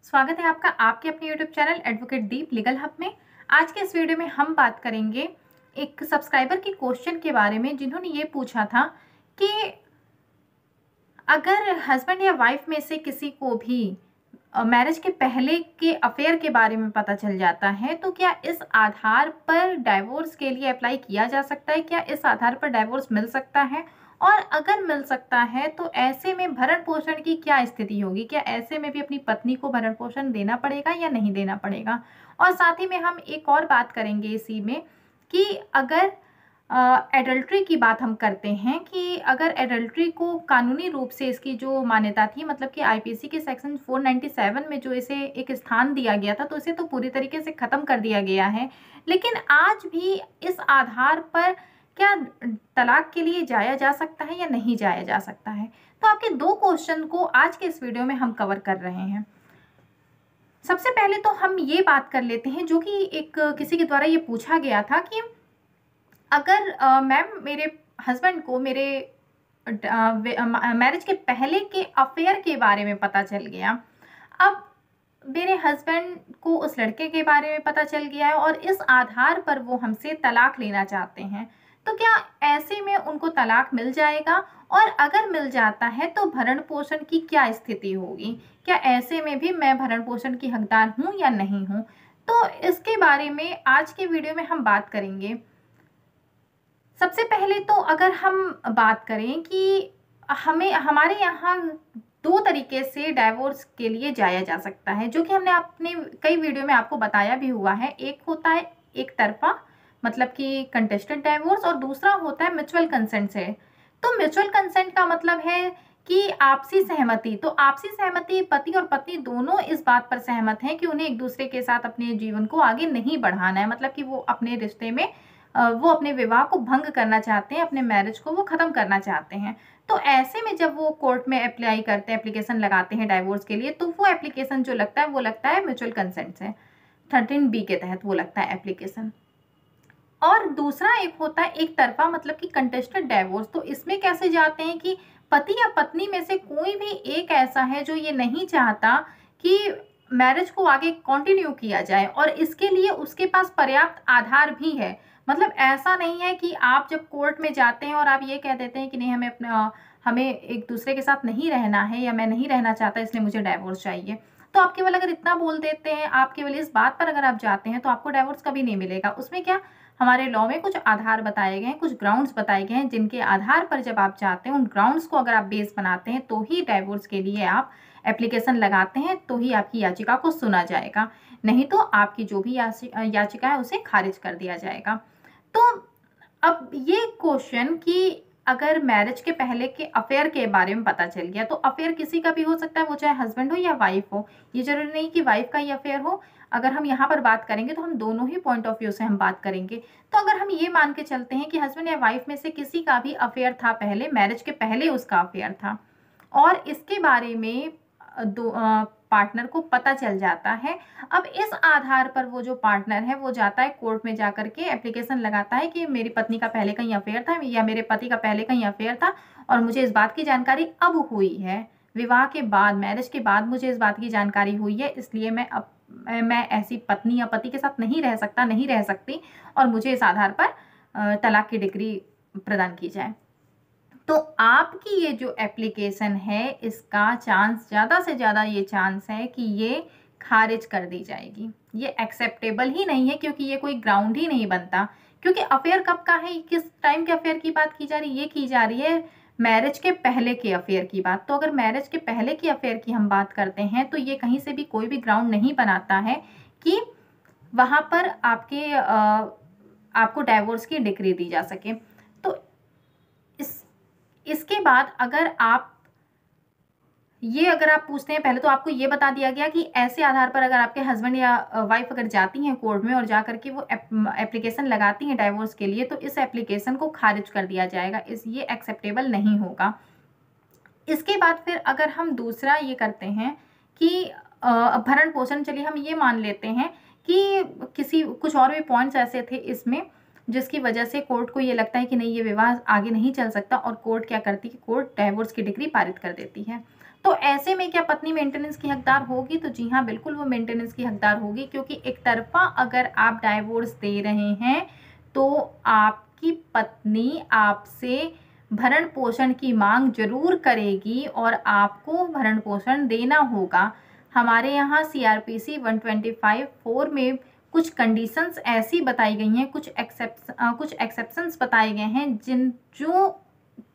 स्वागत है आपका आपके अपने यूट्यूब चैनल एडवोकेट दीप लीगल हब में। आज के इस वीडियो में हम बात करेंगे एक सब्सक्राइबर के क्वेश्चन के बारे में, जिन्होंने ये पूछा था कि अगर हस्बैंड या वाइफ में से किसी को भी मैरिज के पहले के अफेयर के बारे में पता चल जाता है तो क्या इस आधार पर डाइवोर्स के लिए अप्लाई किया जा सकता है? क्या इस आधार पर डाइवोर्स मिल सकता है? और अगर मिल सकता है तो ऐसे में भरण पोषण की क्या स्थिति होगी? क्या ऐसे में भी अपनी पत्नी को भरण पोषण देना पड़ेगा या नहीं देना पड़ेगा? और साथ ही में हम एक और बात करेंगे इसी में कि अगर एडल्ट्री की बात हम करते हैं कि अगर एडल्ट्री को कानूनी रूप से इसकी जो मान्यता थी, मतलब कि आईपीसी के सेक्शन 497 में जो इसे एक स्थान दिया गया था, तो इसे तो पूरी तरीके से ख़त्म कर दिया गया है। लेकिन आज भी इस आधार पर क्या तलाक के लिए जाया जा सकता है या नहीं जाया जा सकता है? तो आपके दो क्वेश्चन को आज के इस वीडियो में हम कवर कर रहे हैं। सबसे पहले तो हम ये बात कर लेते हैं जो कि एक किसी के द्वारा ये पूछा गया था कि अगर मैम मेरे हस्बैंड को मेरे मैरिज के पहले के अफेयर के बारे में पता चल गया, अब मेरे हस्बैंड को उस लड़के के बारे में पता चल गया है और इस आधार पर वो हमसे तलाक लेना चाहते हैं, तो क्या ऐसे में उनको तलाक मिल जाएगा? और अगर मिल जाता है तो भरण पोषण की क्या स्थिति होगी? क्या ऐसे में भी मैं भरण पोषण की हकदार हूँ या नहीं हूँ? तो इसके बारे में आज के वीडियो में हम बात करेंगे। सबसे पहले तो अगर हम बात करें कि हमारे यहाँ दो तरीके से डाइवोर्स के लिए जाया जा सकता है, जो कि हमने अपने कई वीडियो में आपको बताया भी हुआ है। एक होता है एक तरफा, मतलब कि कंटेस्टेड डाइवोर्स, और दूसरा होता है म्यूचुअल कंसेंट से। तो म्यूचुअल कंसेंट का मतलब है कि आपसी सहमति। तो आपसी सहमति, पति और पत्नी दोनों इस बात पर सहमत हैं कि उन्हें एक दूसरे के साथ अपने जीवन को आगे नहीं बढ़ाना है, मतलब कि वो अपने रिश्ते में वो अपने विवाह को भंग करना चाहते हैं, अपने मैरिज को वो ख़त्म करना चाहते हैं। तो ऐसे में जब वो कोर्ट में अप्लाई करते हैं, एप्लीकेशन लगाते हैं डाइवोर्स के लिए, तो वो एप्लीकेशन जो लगता है वो लगता है म्यूचुअल कंसेंट से, 13B के तहत वो लगता है एप्लीकेशन। और दूसरा एक होता है एक तरफा, मतलब कि कंटेस्टेड डाइवोर्स। तो इसमें कैसे जाते हैं कि पति या पत्नी में से कोई भी एक ऐसा है जो ये नहीं चाहता कि मैरिज को आगे कंटिन्यू किया जाए, और इसके लिए उसके पास पर्याप्त आधार भी है। मतलब ऐसा नहीं है कि आप जब कोर्ट में जाते हैं और आप ये कह देते हैं कि नहीं, हमें एक दूसरे के साथ नहीं रहना है, या मैं नहीं रहना चाहता इसलिए मुझे डाइवोर्स चाहिए। तो आप केवल अगर इतना बोल देते हैं, आप केवल इस बात पर अगर आप जाते हैं, तो आपको डाइवोर्स कभी नहीं मिलेगा। उसमें क्या, हमारे लॉ में कुछ आधार बताए गए हैं, कुछ ग्राउंड्स बताए गए हैं, जिनके आधार पर जब आप चाहते हैं, उन ग्राउंड्स को अगर आप बेस बनाते हैं, तो ही डाइवोर्स के लिए आप एप्लीकेशन लगाते हैं, तो ही आपकी याचिका को सुना जाएगा। नहीं तो आपकी जो भी याचिका है उसे खारिज कर दिया जाएगा। तो अब ये क्वेश्चन कि अगर मैरिज के पहले के अफेयर के बारे में पता चल गया, तो अफेयर किसी का भी हो सकता है, वो चाहे हस्बैंड हो या वाइफ हो। ये जरूरी नहीं कि वाइफ का ही अफेयर हो। अगर हम यहाँ पर बात करेंगे तो हम दोनों ही पॉइंट ऑफ व्यू से हम बात करेंगे। तो अगर हम ये मान के चलते हैं कि हस्बैंड या वाइफ में से किसी का भी अफेयर था, पहले मैरिज के पहले उसका अफेयर था, और इसके बारे में दो पार्टनर को पता चल जाता है। अब इस आधार पर वो जो पार्टनर है वो जाता है कोर्ट में, जाकर के एप्लीकेशन लगाता है कि मेरी पत्नी का पहले कहीं अफेयर था, या मेरे पति का पहले कहीं अफेयर था, और मुझे इस बात की जानकारी अब हुई है, विवाह के बाद, मैरिज के बाद मुझे इस बात की जानकारी हुई है, इसलिए मैं ऐसी पत्नी या पति के साथ नहीं रह सकता, नहीं रह सकती, और मुझे इस आधार पर तलाक की डिग्री प्रदान की जाए। तो आपकी ये जो एप्लीकेशन है, इसका चांस, ज़्यादा से ज़्यादा ये चांस है कि ये खारिज कर दी जाएगी। ये एक्सेप्टेबल ही नहीं है, क्योंकि ये कोई ग्राउंड ही नहीं बनता। क्योंकि अफेयर कब का है, किस टाइम के अफेयर की बात की जा रही है? ये की जा रही है मैरिज के पहले के अफेयर की बात। तो अगर मैरिज के पहले के अफेयर की हम बात करते हैं, तो ये कहीं से भी कोई भी ग्राउंड नहीं बनाता है कि वहाँ पर आपको डाइवोर्स की डिग्री दी जा सके। तो इसके बाद अगर आप पूछते हैं, पहले तो आपको ये बता दिया गया कि ऐसे आधार पर अगर आपके हस्बैंड या वाइफ अगर जाती हैं कोर्ट में और जा करके वो एप्लीकेशन लगाती हैं डाइवोर्स के लिए, तो इस एप्लीकेशन को खारिज कर दिया जाएगा। ये एक्सेप्टेबल नहीं होगा। इसके बाद फिर अगर हम दूसरा ये करते हैं कि भरण पोषण, चलिए हम ये मान लेते हैं कि कुछ और भी पॉइंट्स ऐसे थे इसमें जिसकी वजह से कोर्ट को ये लगता है कि नहीं, ये विवाह आगे नहीं चल सकता, और कोर्ट क्या करती है, कोर्ट डाइवोर्स की डिग्री पारित कर देती है। तो ऐसे में क्या पत्नी मेंटेनेंस की हकदार होगी? तो जी हाँ, बिल्कुल वो मेंटेनेंस की हकदार होगी, क्योंकि एक तरफा अगर आप डाइवोर्स दे रहे हैं तो आपकी पत्नी आपसे भरण पोषण की मांग जरूर करेगी और आपको भरण पोषण देना होगा। हमारे यहाँ CRPC 125(4) में कुछ कंडीशंस ऐसी बताई गई हैं, कुछ एक्सेप्शंस बताए गए हैं जो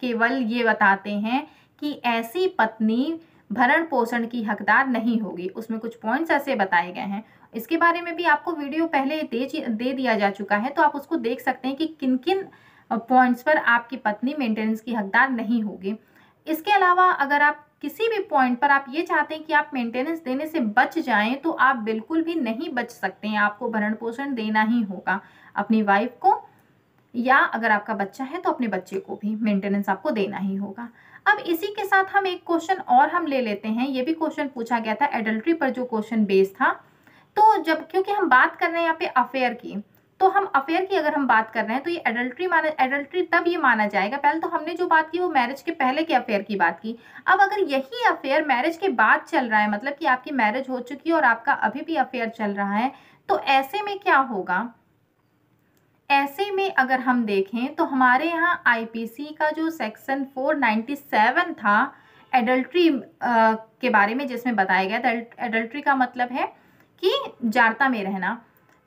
केवल ये बताते हैं कि ऐसी पत्नी भरण पोषण की हकदार नहीं होगी। उसमें कुछ पॉइंट्स ऐसे बताए गए हैं, इसके बारे में भी आपको वीडियो पहले दे दिया जा चुका है, तो आप उसको देख सकते हैं कि किन किन पॉइंट्स पर आपकी पत्नी मेंटेनेंस की हकदार नहीं होगी। इसके अलावा अगर आप किसी भी पॉइंट पर आप ये चाहते हैं कि आप मेंटेनेंस देने से बच जाएं, तो आप बिल्कुल भी नहीं बच सकते हैं। आपको भरण पोषण देना ही होगा अपनी वाइफ को, या अगर आपका बच्चा है तो अपने बच्चे को भी मेंटेनेंस आपको देना ही होगा। अब इसी के साथ हम एक क्वेश्चन और हम ले लेते हैं। ये भी क्वेश्चन पूछा गया था एडल्ट्री पर, जो क्वेश्चन बेस था। तो जब, क्योंकि हम बात कर रहे हैं यहाँ पे अफेयर की, तो हम अफेयर की अगर हम बात कर रहे हैं तो ये एडल्ट्री तब ये माना जाएगा। पहले तो हमने जो बात की वो मैरिज के पहले के अफेयर की बात की। अब अगर यही अफेयर मैरिज के बाद चल रहा है, मतलब कि आपकी मैरिज हो चुकी है और आपका अभी भी अफेयर चल रहा है, तो ऐसे में क्या होगा? ऐसे में अगर हम देखें तो हमारे यहाँ IPC का जो सेक्शन 497 था एडल्ट्री के बारे में, जिसमें बताया गया था एडल्ट्री का मतलब है कि जारता में रहना,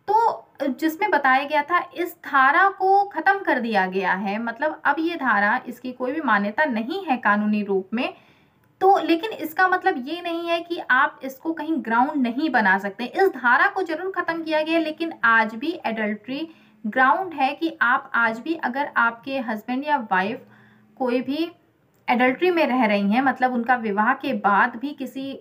तो जिसमें बताया गया था इस धारा को खत्म कर दिया गया है। मतलब अब ये धारा, इसकी कोई भी मान्यता नहीं है कानूनी रूप में। तो लेकिन इसका मतलब ये नहीं है कि आप इसको कहीं ग्राउंड नहीं बना सकते। इस धारा को जरूर खत्म किया गया, लेकिन आज भी एडल्ट्री ग्राउंड है कि आप आज भी, अगर आपके हस्बैंड या वाइफ कोई भी एडल्ट्री में रह रही हैं, मतलब उनका विवाह के बाद भी किसी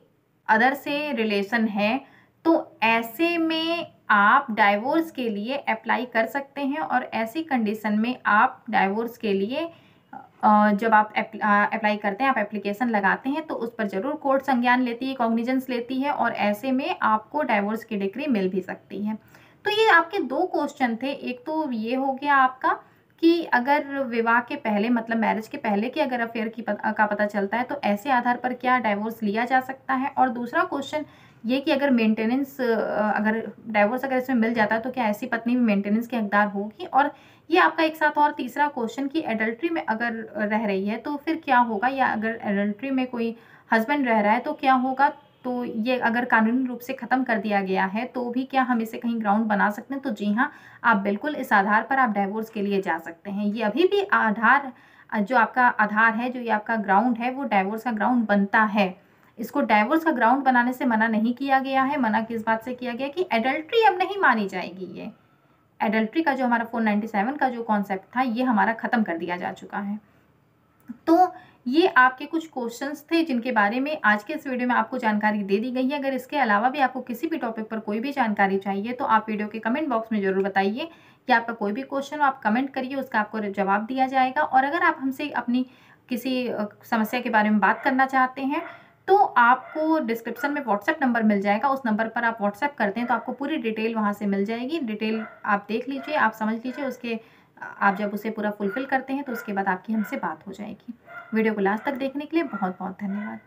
अदर से रिलेशन है, तो ऐसे में आप डाइवोर्स के लिए अप्लाई कर सकते हैं। और ऐसी कंडीशन में आप डाइवोर्स के लिए जब आप अप्लाई करते हैं, आप एप्लीकेशन लगाते हैं, तो उस पर जरूर कोर्ट संज्ञान लेती है, कॉग्निजेंस लेती है, और ऐसे में आपको डाइवोर्स की डिग्री मिल भी सकती है। तो ये आपके दो क्वेश्चन थे। एक तो ये हो गया आपका कि अगर विवाह के पहले, मतलब मैरिज के पहले की अगर अफेयर का पता चलता है, तो ऐसे आधार पर क्या डाइवोर्स लिया जा सकता है। और दूसरा क्वेश्चन ये कि अगर मेंटेनेंस, अगर डाइवोर्स अगर इसमें मिल जाता है, तो क्या ऐसी पत्नी भी मेंटेनेंस की हकदार होगी। और ये आपका एक साथ और तीसरा क्वेश्चन कि एडल्ट्री में अगर रह रही है तो फिर क्या होगा, या अगर एडल्ट्री में कोई हस्बैंड रह रहा है तो क्या होगा। तो ये अगर कानूनी रूप से ख़त्म कर दिया गया है, तो भी क्या हम इसे कहीं ग्राउंड बना सकते हैं? तो जी हाँ, आप बिल्कुल इस आधार पर आप डाइवोर्स के लिए जा सकते हैं। ये अभी भी आधार, जो आपका आधार है, जो ये आपका ग्राउंड है, वो डाइवोर्स का ग्राउंड बनता है। इसको डाइवोर्स का ग्राउंड बनाने से मना नहीं किया गया है। मना किस बात से किया गया कि एडल्ट्री अब नहीं मानी जाएगी। ये एडल्ट्री का जो हमारा 497 का जो कॉन्सेप्ट था, ये हमारा ख़त्म कर दिया जा चुका है। तो ये आपके कुछ क्वेश्चंस थे जिनके बारे में आज के इस वीडियो में आपको जानकारी दे दी गई है। अगर इसके अलावा भी आपको किसी भी टॉपिक पर कोई भी जानकारी चाहिए, तो आप वीडियो के कमेंट बॉक्स में ज़रूर बताइए कि आपका कोई भी क्वेश्चन हो, आप कमेंट करिए, उसका आपको जवाब दिया जाएगा। और अगर आप हमसे अपनी किसी समस्या के बारे में बात करना चाहते हैं, तो आपको डिस्क्रिप्शन में व्हाट्सएप नंबर मिल जाएगा। उस नंबर पर आप व्हाट्सएप करते हैं तो आपको पूरी डिटेल वहाँ से मिल जाएगी। डिटेल आप देख लीजिए, आप समझ लीजिए, उसके आप जब उसे पूरा फुलफिल करते हैं तो उसके बाद आपकी हमसे बात हो जाएगी। वीडियो को लास्ट तक देखने के लिए बहुत बहुत धन्यवाद।